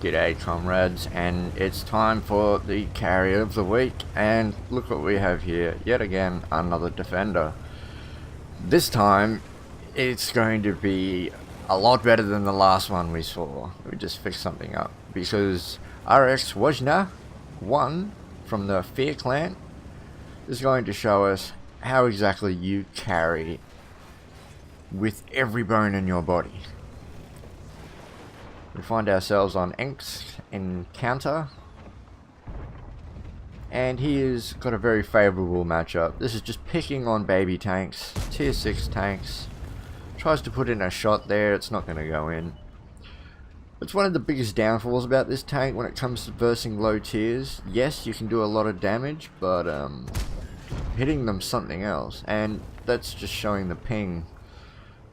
G'day comrades, and it's time for the carry of the week, and look what we have here, yet again another defender. This time it's going to be a lot better than the last one we saw. We just fixed something up, because RX Wojna 1 from the Fear clan is going to show us how exactly you carry with every bone in your body. We find ourselves on Enk's encounter, and he has got a very favourable matchup. This is just picking on baby tanks, tier 6 tanks. Tries to put in a shot there, it's not going to go in. It's one of the biggest downfalls about this tank when it comes to versing low tiers. Yes, you can do a lot of damage, but hitting them something else, and that's just showing the ping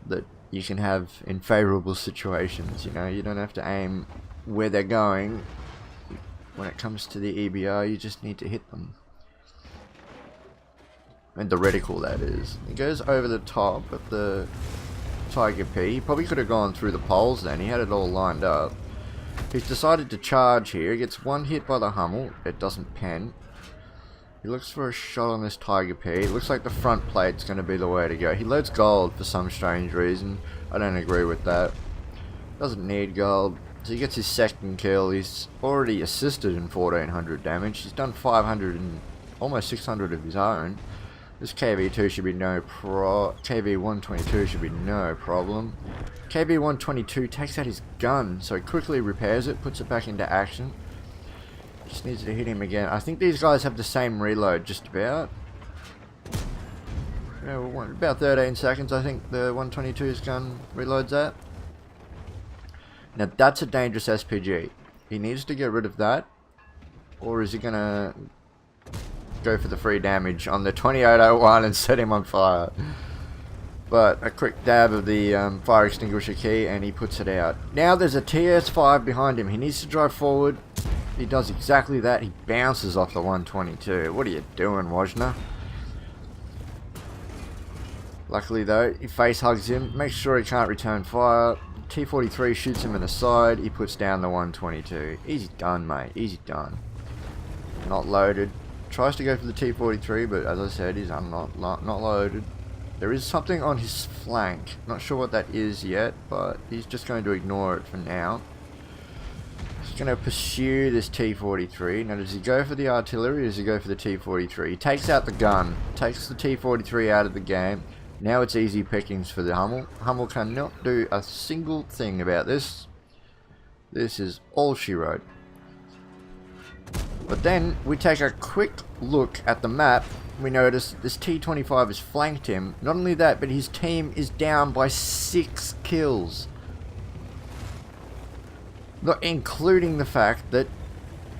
that you can have in favourable situations. You know, you don't have to aim where they're going. When it comes to the EBR, you just need to hit them. And the reticle, that is. It goes over the top of the Tiger P. He probably could have gone through the poles then. He had it all lined up. He's decided to charge here. He gets one hit by the Hummel. It doesn't pen. He looks for a shot on this Tiger P. It looks like the front plate's going to be the way to go. He loads gold for some strange reason. I don't agree with that. Doesn't need gold. So he gets his second kill. He's already assisted in 1400 damage. He's done 500 and almost 600 of his own. This KV2 should be no KV122 should be no problem. KV122 takes out his gun, so he quickly repairs it, puts it back into action. Just needs to hit him again. I think these guys have the same reload, just about. Yeah, about 13 seconds, I think the 122's gun reloads at. Now that's a dangerous SPG. He needs to get rid of that, or is he gonna go for the free damage on the 2801 and set him on fire? But a quick dab of the fire extinguisher key and he puts it out. Now there's a TS5 behind him. He needs to drive forward. He does exactly that. He bounces off the 122. What are you doing, Wojna? Luckily though, he face hugs him, makes sure he can't return fire. T43 shoots him in the side. He puts down the 122. Easy done, mate. Easy done. Not loaded. Tries to go for the T43, but as I said, he's not loaded. There is something on his flank. Not sure what that is yet, but he's just going to ignore it for now. He's going to pursue this T43. Now, does he go for the artillery or does he go for the T43? He takes out the gun, takes the T43 out of the game. Now it's easy pickings for the Hummel. Hummel cannot do a single thing about this. This is all she wrote. But then we take a quick look at the map. We notice this T25 has flanked him. Not only that, but his team is down by 6 kills. Not including the fact that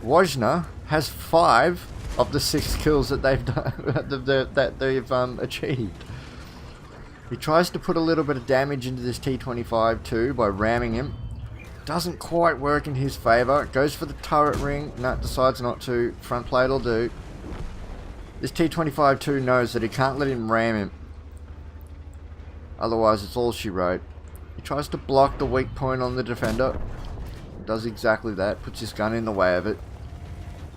Wojna has 5 of the 6 kills that they've done, that they've achieved. He tries to put a little bit of damage into this T25 too by ramming him. Doesn't quite work in his favour. Goes for the turret ring. No, decides not to. Front plate will do. This T25 too knows that he can't let him ram him. Otherwise it's all she wrote. He tries to block the weak point on the defender. Does exactly that. Puts his gun in the way of it.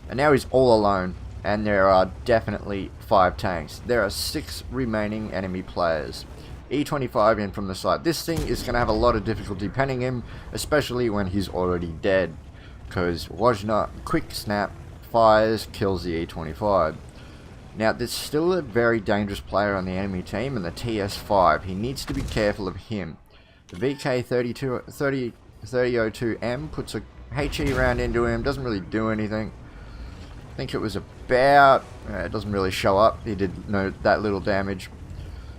And now he's all alone. And there are definitely 5 tanks. There are 6 remaining enemy players. E25 in from the side. This thing is going to have a lot of difficulty penning him, especially when he's already dead. Because Wojna, quick snap, fires, kills the E25. Now, there's still a very dangerous player on the enemy team, and the TS5. He needs to be careful of him. The VK3002M puts a HE round into him, doesn't really do anything. I think it was about... it doesn't really show up. He did that little damage.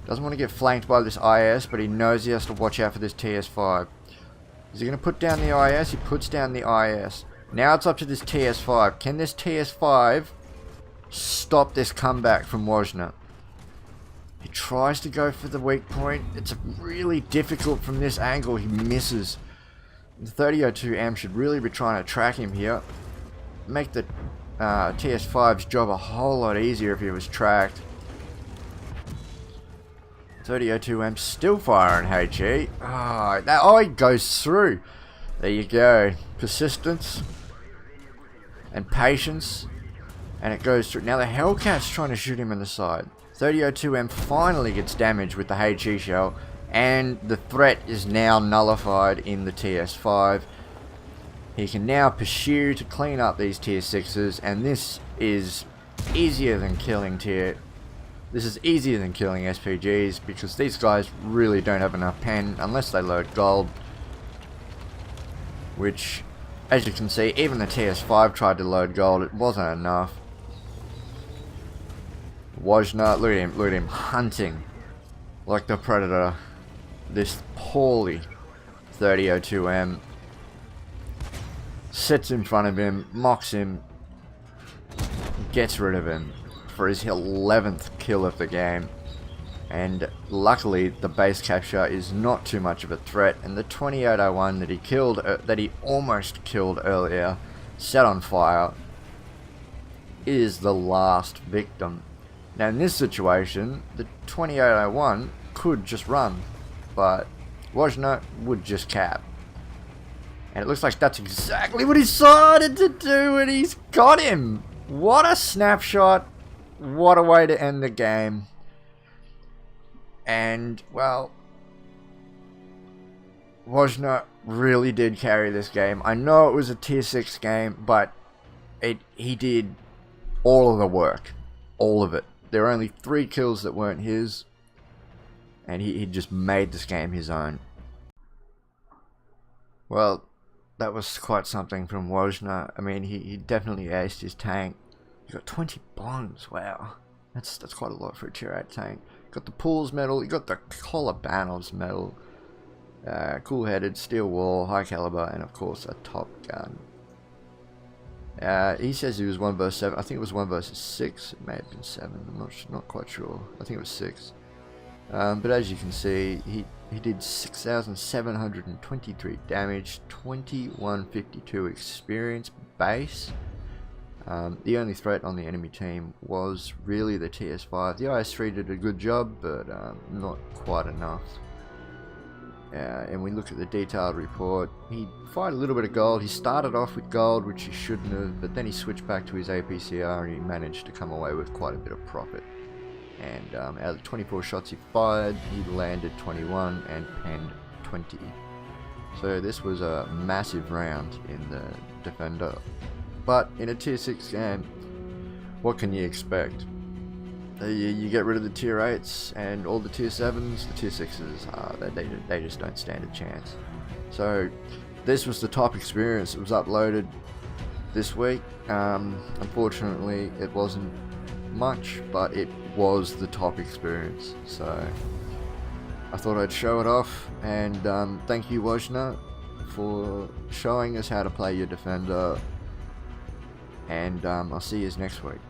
Doesn't want to get flanked by this IS, but he knows he has to watch out for this TS5. Is he going to put down the IS? He puts down the IS. Now it's up to this TS5. Can this TS5 stop this comeback from Wojna? He tries to go for the weak point. It's really difficult from this angle. He misses. The 3002M should really be trying to track him here. Make the TS5's job a whole lot easier if he was tracked. 3002M still firing HE. Oh, he goes through. There you go. Persistence and patience, and it goes through. Now the Hellcat's trying to shoot him in the side. 3002M finally gets damaged with the HE shell, and the threat is now nullified in the TS5. He can now pursue to clean up these tier 6s, and this is easier than killing SPGs, because these guys really don't have enough pen unless they load gold, which, as you can see, even the TS5 tried to load gold, it wasn't enough. Wojna, look at him hunting like the predator. This poorly 3002M sits in front of him, mocks him, gets rid of him for his 11th kill of the game. And luckily the base capture is not too much of a threat, and the 2801 that he killed, that he almost killed earlier, set on fire, is the last victim. Now in this situation, the 2801 could just run, but Wojna would just cap. And it looks like that's exactly what he decided to do, and he's got him! What a snapshot! What a way to end the game. And, well, Wojna really did carry this game. I know it was a tier 6 game, but he did all of the work. All of it. There were only 3 kills that weren't his, and he just made this game his own. Well, that was quite something from Wojna. I mean, he definitely aced his tank. He got 20 bombs, wow. That's quite a lot for a tier 8 tank. Got the Pools medal, you got the Kolobanov's medal, cool-headed, steel wall, high caliber, and of course a top gun. He says he was 1 versus 7. I think it was 1 versus 6. It may have been 7. I'm not quite sure. I think it was 6. But as you can see, he did 6,723 damage, 2152 experience base. The only threat on the enemy team was really the TS5. The IS-3 did a good job, but not quite enough. And we look at the detailed report. He fired a little bit of gold. He started off with gold, which he shouldn't have, but then he switched back to his APCR and he managed to come away with quite a bit of profit. And out of the 24 shots he fired, he landed 21 and penned 20. So this was a massive round in the Defender. But in a tier 6 game, what can you expect? You get rid of the tier 8s and all the tier 7s, the tier 6s, they just don't stand a chance. So this was the top experience. It was uploaded this week. Unfortunately, it wasn't much, but it was the top experience. So I thought I'd show it off, and thank you, Wojna, for showing us how to play your Defender. And I'll see you next week.